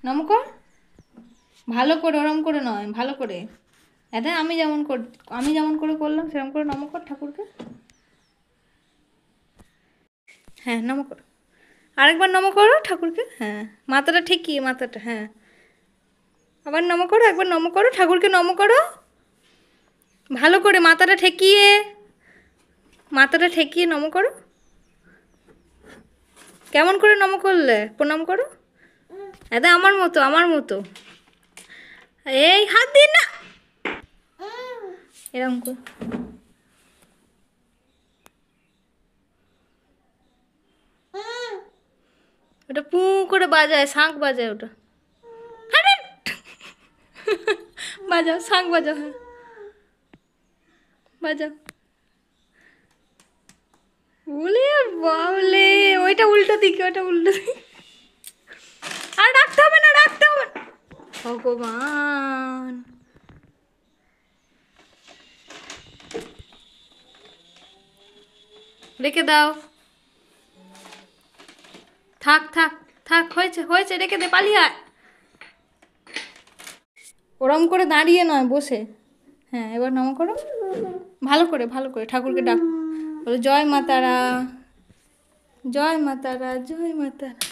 নম কর, ভালো করে, ওরম করে নয়, ভালো করে। এটা আমি যেমন করে করলাম সেরকম করে নম কর ঠাকুরকে। হ্যাঁ নম করো, আরেকবার নম করো ঠাকুরকে। হ্যাঁ, মাথাটা ঠেকিয়ে, মাথাটা, হ্যাঁ। আবার নম করো, একবার নম করো ঠাকুরকে, নম করো ভালো করে, মাথাটা ঠেকিয়ে, মাথাটা ঠেকিয়ে নম করো। কেমন করে নম করলে, প্রণাম করো। এটা আমার মতো, আমার মতো। এই হাত দিন না, এরকম করে। ওটা পু করে বাজায়, শাঁখ বাজায় ওটা। বাজাও, শাঁখ বাজাও, হ্যাঁ বাজাও। বলে বাবলে, ওইটা উল্টো দিকে, ওটা উল্টো দিকে। আর রাখতে হবে না, রাখতে হবে না। ভগবান, রেখে দাও। থাক থাক থাক, হয়েছে হয়েছে, রেখে দে, পালিয়ে আয়। ওরম করে দাঁড়িয়ে নয়, বসে। হ্যাঁ, এবার নম করো, ভালো করে, ভালো করে ঠাকুরকে ডাক। বলো জয় মা তারা, জয় মা তারা, জয় মা তারা।